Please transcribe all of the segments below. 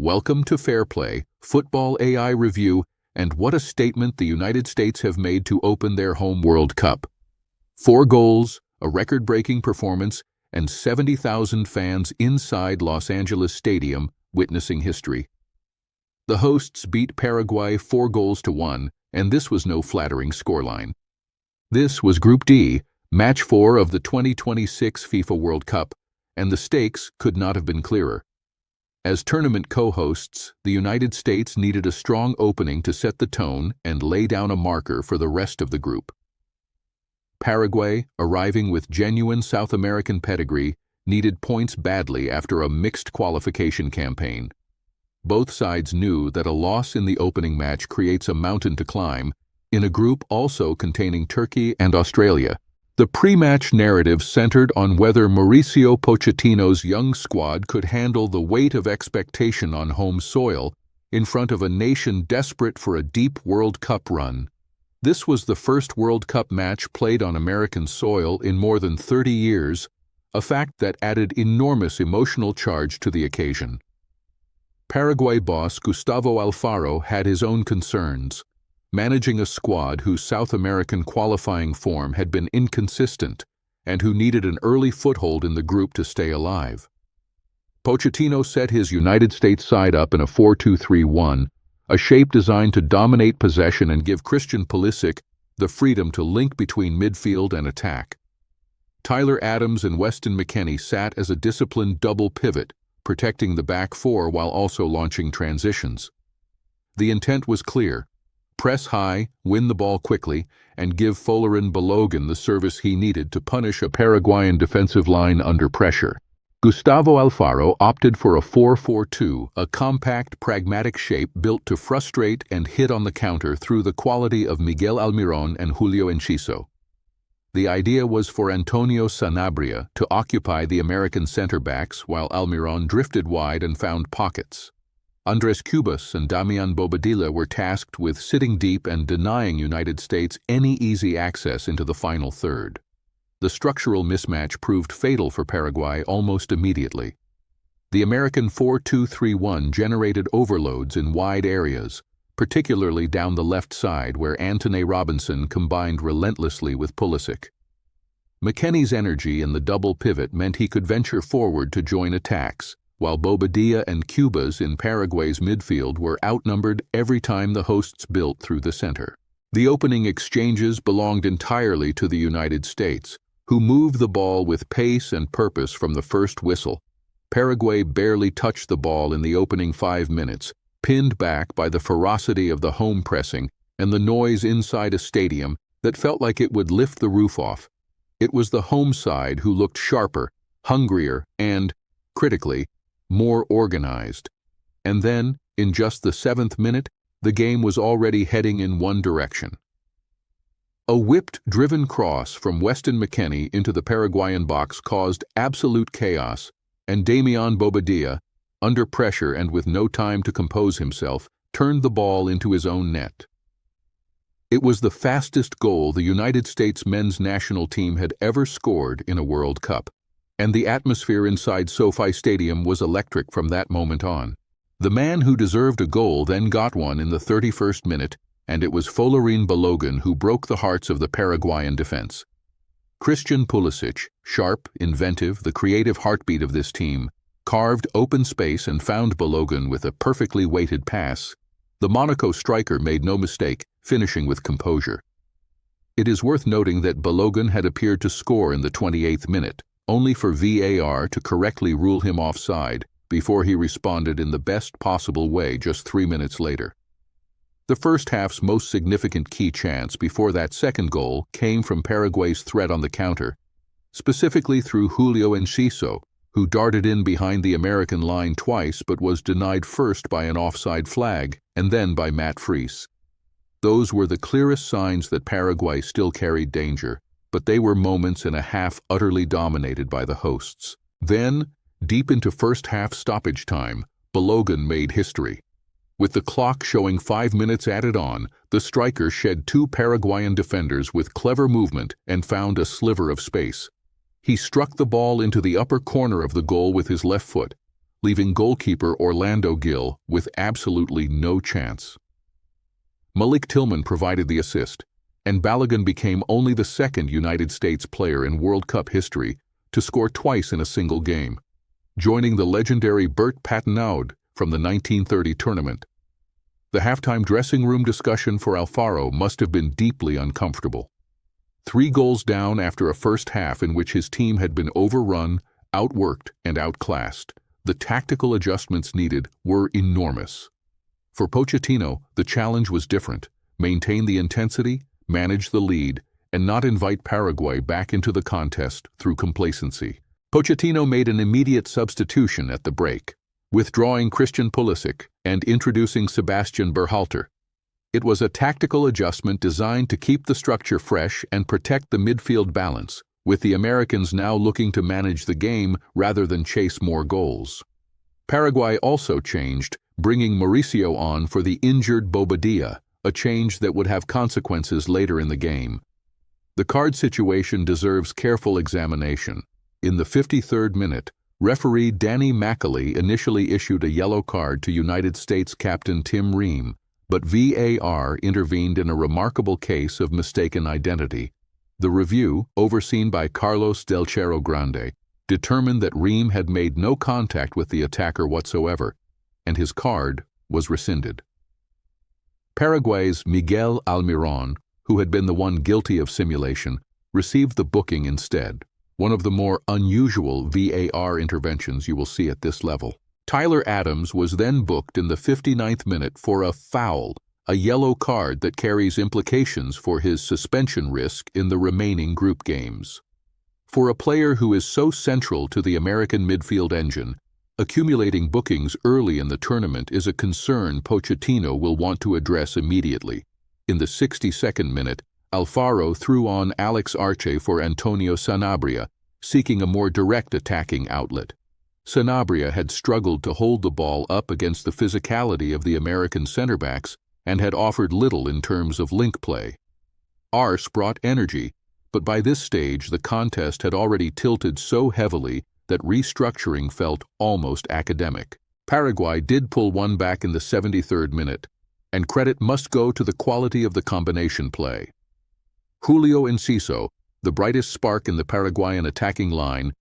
Welcome to FairPlay, Football AI Review, and what a statement the United States have made to open their home World Cup. 4 goals, a record-breaking performance, and 70,000 fans inside Los Angeles Stadium witnessing history. The hosts beat Paraguay 4-1, and this was no flattering scoreline. This was Group D, Match 4 of the 2026 FIFA World Cup, and the stakes could not have been clearer. As tournament co-hosts, the United States needed a strong opening to set the tone and lay down a marker for the rest of the group. Paraguay, arriving with genuine South American pedigree, needed points badly after a mixed qualification campaign. Both sides knew that a loss in the opening match creates a mountain to climb, in a group also containing Turkey and Australia. The pre-match narrative centered on whether Mauricio Pochettino's young squad could handle the weight of expectation on home soil in front of a nation desperate for a deep World Cup run. This was the first World Cup match played on American soil in more than 30 years, a fact that added enormous emotional charge to the occasion. Paraguay boss Gustavo Alfaro had his own concerns, managing a squad whose South American qualifying form had been inconsistent and who needed an early foothold in the group to stay alive. Pochettino set his United States side up in a 4-2-3-1, a shape designed to dominate possession and give Christian Pulisic the freedom to link between midfield and attack. Tyler Adams and Weston McKennie sat as a disciplined double pivot, protecting the back four while also launching transitions. The intent was clear: press high, win the ball quickly, and give Pulisic and Balogun the service he needed to punish a Paraguayan defensive line under pressure. Gustavo Alfaro opted for a 4-4-2, a compact, pragmatic shape built to frustrate and hit on the counter through the quality of Miguel Almirón and Julio Enciso. The idea was for Antonio Sanabria to occupy the American center-backs while Almirón drifted wide and found pockets. Andrés Cubas and Damián Bobadilla were tasked with sitting deep and denying United States any easy access into the final third. The structural mismatch proved fatal for Paraguay almost immediately. The American 4-2-3-1 generated overloads in wide areas, particularly down the left side where Antonee Robinson combined relentlessly with Pulisic. McKennie's energy in the double pivot meant he could venture forward to join attacks, while Bobadilla and Cubas in Paraguay's midfield were outnumbered every time the hosts built through the center. The opening exchanges belonged entirely to the United States, who moved the ball with pace and purpose from the first whistle. Paraguay barely touched the ball in the opening 5 minutes, pinned back by the ferocity of the home pressing and the noise inside a stadium that felt like it would lift the roof off. It was the home side who looked sharper, hungrier, and, critically, more organized. And then, in just the 7th minute, the game was already heading in one direction. A whipped-driven cross from Weston McKennie into the Paraguayan box caused absolute chaos, and Damián Bobadilla, under pressure and with no time to compose himself, turned the ball into his own net. It was the fastest goal the United States men's national team had ever scored in a World Cup, and the atmosphere inside SoFi Stadium was electric from that moment on. The man who deserved a goal then got one in the 31st minute, and it was Pulisic and Balogun who broke the hearts of the Paraguayan defense. Christian Pulisic, sharp, inventive, the creative heartbeat of this team, carved open space and found Balogun with a perfectly weighted pass. The Monaco striker made no mistake, finishing with composure. It is worth noting that Balogun had appeared to score in the 28th minute, only for VAR to correctly rule him offside before he responded in the best possible way just 3 minutes later. The first half's most significant key chance before that second goal came from Paraguay's threat on the counter, specifically through Julio Enciso, who darted in behind the American line twice but was denied first by an offside flag and then by Matt Freese. Those were the clearest signs that Paraguay still carried danger, but they were moments in a half utterly dominated by the hosts. Then, deep into first half stoppage time, Balogun made history. With the clock showing 5 minutes added on, the striker shed 2 Paraguayan defenders with clever movement and found a sliver of space. He struck the ball into the upper corner of the goal with his left foot, leaving goalkeeper Orlando Gil with absolutely no chance. Malik Tillman provided the assist, and Balogun became only the second United States player in World Cup history to score twice in a single game, joining the legendary Bert Patenaude from the 1930 tournament. The halftime dressing room discussion for Alfaro must have been deeply uncomfortable. 3 goals down after a first half in which his team had been overrun, outworked, and outclassed, the tactical adjustments needed were enormous. For Pochettino, the challenge was different: maintain the intensity, manage the lead, and not invite Paraguay back into the contest through complacency. Pochettino made an immediate substitution at the break, withdrawing Christian Pulisic and introducing Sebastian Berhalter. It was a tactical adjustment designed to keep the structure fresh and protect the midfield balance, with the Americans now looking to manage the game rather than chase more goals. Paraguay also changed, bringing Mauricio on for the injured Bobadilla, a change that would have consequences later in the game. The card situation deserves careful examination. In the 53rd minute, referee Danny McAlee initially issued a yellow card to United States captain Tim Ream, but VAR intervened in a remarkable case of mistaken identity. The review, overseen by Carlos Del Cerro Grande, determined that Ream had made no contact with the attacker whatsoever, and his card was rescinded. Paraguay's Miguel Almiron, who had been the one guilty of simulation, received the booking instead, one of the more unusual VAR interventions you will see at this level. Tyler Adams was then booked in the 59th minute for a foul, a yellow card that carries implications for his suspension risk in the remaining group games. For a player who is so central to the American midfield engine, accumulating bookings early in the tournament is a concern Pochettino will want to address immediately. In the 62nd minute, Alfaro threw on Alex Arce for Antonio Sanabria, seeking a more direct attacking outlet. Sanabria had struggled to hold the ball up against the physicality of the American center-backs and had offered little in terms of link play. Arce brought energy, but by this stage the contest had already tilted so heavily that restructuring felt almost academic. Paraguay did pull one back in the 73rd minute, and credit must go to the quality of the combination play. Julio Enciso, the brightest spark in the Paraguayan attacking line,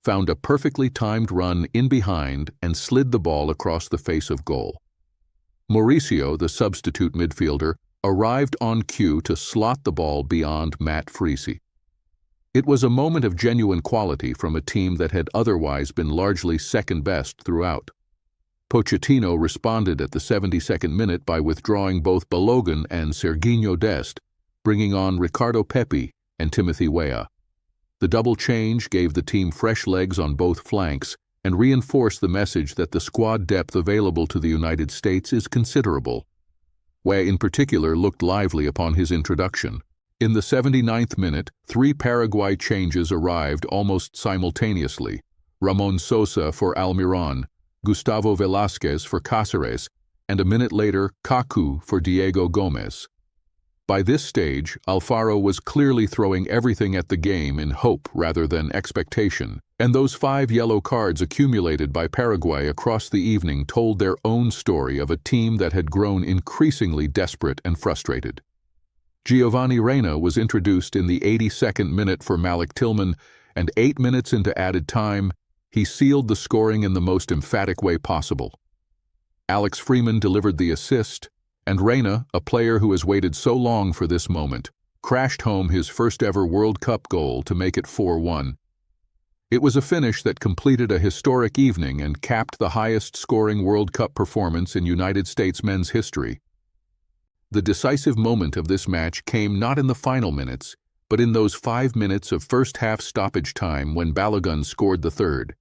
found a perfectly timed run in behind and slid the ball across the face of goal. Mauricio, the substitute midfielder, arrived on cue to slot the ball beyond Matt Freese. It was a moment of genuine quality from a team that had otherwise been largely second best throughout. Pochettino responded at the 72nd minute by withdrawing both Balogun and Sergiño Dest, bringing on Ricardo Pepi and Timothy Weah. The double change gave the team fresh legs on both flanks and reinforced the message that the squad depth available to the United States is considerable. Weah in particular looked lively upon his introduction. In the 79th minute, 3 Paraguay changes arrived almost simultaneously: Ramon Sosa for Almiron, Gustavo Velázquez for Cáceres, and a minute later, Kaku for Diego Gomez. By this stage, Alfaro was clearly throwing everything at the game in hope rather than expectation, and those 5 yellow cards accumulated by Paraguay across the evening told their own story of a team that had grown increasingly desperate and frustrated. Giovanni Reyna was introduced in the 82nd minute for Malik Tillman, and 8 minutes into added time, he sealed the scoring in the most emphatic way possible. Alex Freeman delivered the assist, and Reyna, a player who has waited so long for this moment, crashed home his first-ever World Cup goal to make it 4-1. It was a finish that completed a historic evening and capped the highest-scoring World Cup performance in United States men's history. The decisive moment of this match came not in the final minutes, but in those 5 minutes of first-half stoppage time when Balogun scored the third.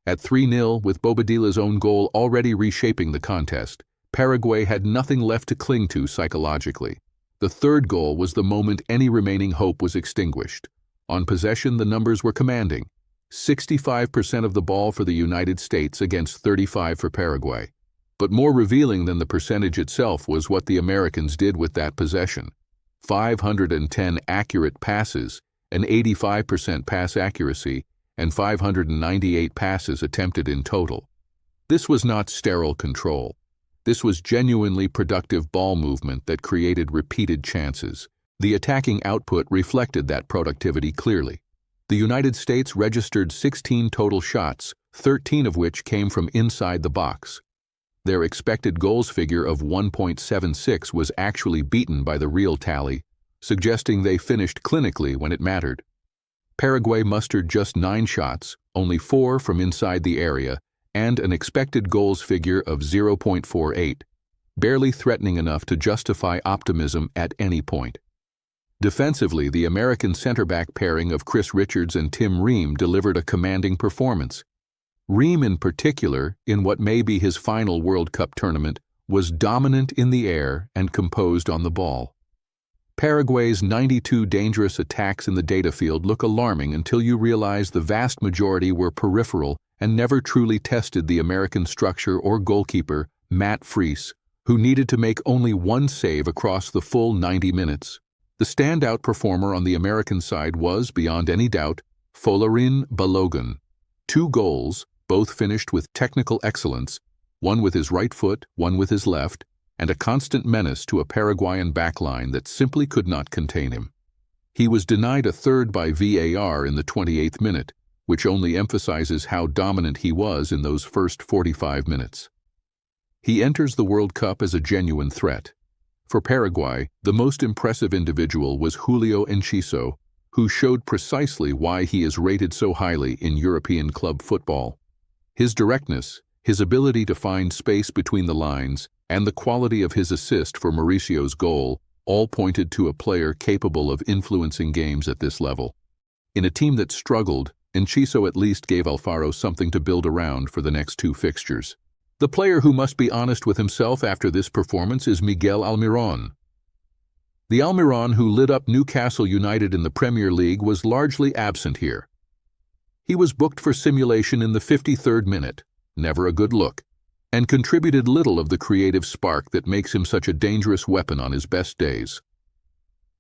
At 3-0, with Bobadilla's own goal already reshaping the contest, Paraguay had nothing left to cling to psychologically. The third goal was the moment any remaining hope was extinguished. On possession, the numbers were commanding: 65% of the ball for the United States against 35% for Paraguay. But more revealing than the percentage itself was what the Americans did with that possession. 510 accurate passes, an 85% pass accuracy, and 598 passes attempted in total. This was not sterile control. This was genuinely productive ball movement that created repeated chances. The attacking output reflected that productivity clearly. The United States registered 16 total shots, 13 of which came from inside the box. Their expected goals figure of 1.76 was actually beaten by the real tally, suggesting they finished clinically when it mattered. Paraguay mustered just 9 shots, only 4 from inside the area, and an expected goals figure of 0.48, barely threatening enough to justify optimism at any point. Defensively, the American center-back pairing of Chris Richards and Tim Ream delivered a commanding performance. Ream, in particular, in what may be his final World Cup tournament, was dominant in the air and composed on the ball. Paraguay's 92 dangerous attacks in the data field look alarming until you realize the vast majority were peripheral and never truly tested the American structure or goalkeeper, Matt Freese, who needed to make only 1 save across the full 90 minutes. The standout performer on the American side was, beyond any doubt, Pulisic and Balogun. 2 goals, both finished with technical excellence, one with his right foot, one with his left, and a constant menace to a Paraguayan backline that simply could not contain him. He was denied a third by VAR in the 28th minute, which only emphasizes how dominant he was in those first 45 minutes. He enters the World Cup as a genuine threat. For Paraguay, the most impressive individual was Julio Enciso, who showed precisely why he is rated so highly in European club football. His directness, his ability to find space between the lines, and the quality of his assist for Mauricio's goal all pointed to a player capable of influencing games at this level. In a team that struggled, Enciso at least gave Alfaro something to build around for the next 2 fixtures. The player who must be honest with himself after this performance is Miguel Almirón. The Almirón who lit up Newcastle United in the Premier League was largely absent here. He was booked for simulation in the 53rd minute, never a good look, and contributed little of the creative spark that makes him such a dangerous weapon on his best days.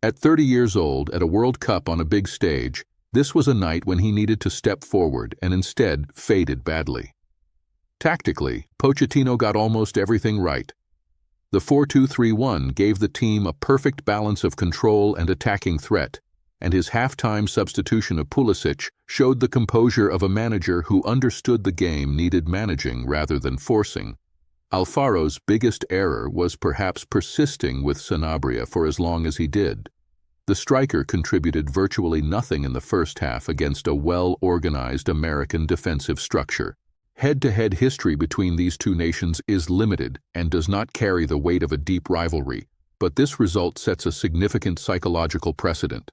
At 30 years old, at a World Cup on a big stage, this was a night when he needed to step forward and instead faded badly. Tactically, Pochettino got almost everything right. The 4-2-3-1 gave the team a perfect balance of control and attacking threat, and his halftime substitution of Pulisic showed the composure of a manager who understood the game needed managing rather than forcing. Alfaro's biggest error was perhaps persisting with Sanabria for as long as he did. The striker contributed virtually nothing in the first half against a well-organized American defensive structure. Head-to-head history between these 2 nations is limited and does not carry the weight of a deep rivalry, but this result sets a significant psychological precedent.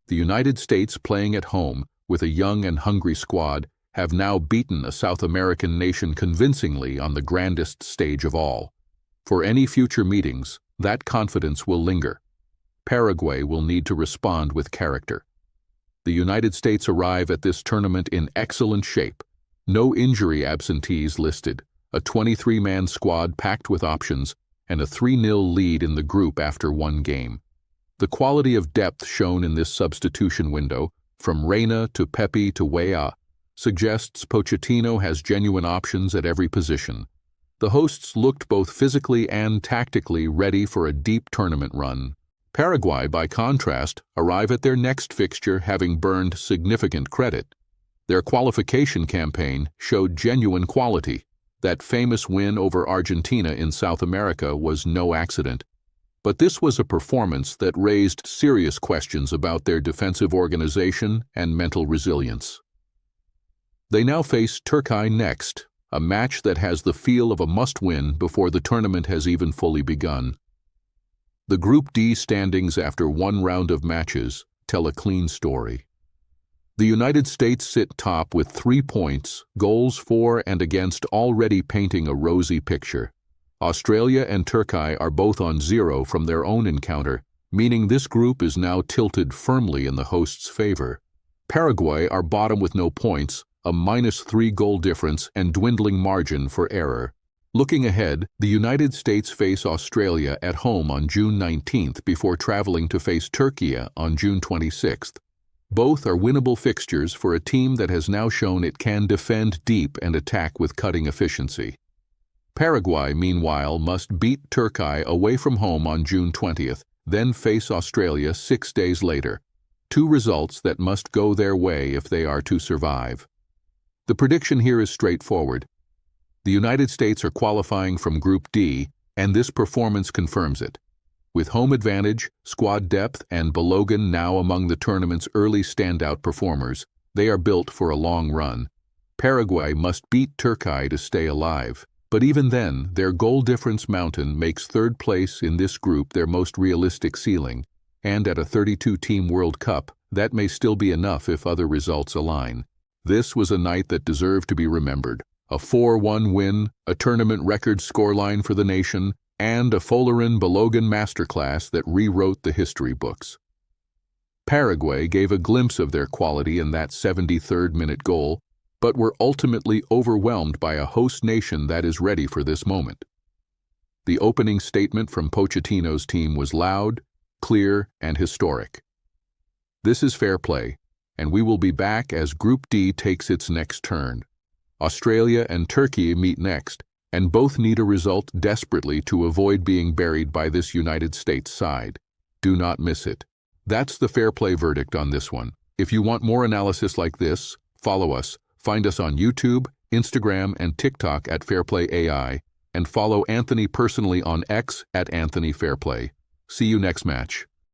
The United States, playing at home with a young and hungry squad, have now beaten a South American nation convincingly on the grandest stage of all. For any future meetings, that confidence will linger. Paraguay will need to respond with character. The United States arrive at this tournament in excellent shape. No injury absentees listed, a 23-man squad packed with options, and a 3-0 lead in the group after 1 game. The quality of depth shown in this substitution window, from Reina to Pepe to Weah, suggests Pochettino has genuine options at every position. The hosts looked both physically and tactically ready for a deep tournament run. Paraguay, by contrast, arrive at their next fixture having burned significant credit. Their qualification campaign showed genuine quality. That famous win over Argentina in South America was no accident. But this was a performance that raised serious questions about their defensive organization and mental resilience. They now face Turkey next, a match that has the feel of a must-win before the tournament has even fully begun. The Group D standings after 1 round of matches tell a clean story. The United States sit top with 3 points, goals for and against already painting a rosy picture. Australia and Turkey are both on 0 from their own encounter, meaning this group is now tilted firmly in the host's favor. Paraguay are bottom with no points, a -3 goal difference and dwindling margin for error. Looking ahead, the United States face Australia at home on June 19th before traveling to face Turkey on June 26th. Both are winnable fixtures for a team that has now shown it can defend deep and attack with cutting efficiency. Paraguay, meanwhile, must beat Turkey away from home on June 20th, then face Australia 6 days later. Two results that must go their way if they are to survive. The prediction here is straightforward. The United States are qualifying from Group D, and this performance confirms it. With home advantage, squad depth, and Balogun now among the tournament's early standout performers, they are built for a long run. Paraguay must beat Turkey to stay alive. But even then, their goal difference mountain makes third place in this group their most realistic ceiling, and at a 32-team World Cup, that may still be enough if other results align. This was a night that deserved to be remembered. A 4-1 win, a tournament record scoreline for the nation, and a Balogun masterclass that rewrote the history books. Paraguay gave a glimpse of their quality in that 73rd-minute goal, but were ultimately overwhelmed by a host nation that is ready for this moment. The opening statement from Pochettino's team was loud, clear, and historic. This is fair play, and we will be back as Group D takes its next turn. Australia and Turkey meet next, and both need a result desperately to avoid being buried by this United States side. Do not miss it. That's the fair play verdict on this one. If you want more analysis like this, follow us. Find us on YouTube, Instagram, and TikTok at FairPlay AI, and follow Anthony personally on X at Anthony Fairplay. See you next match.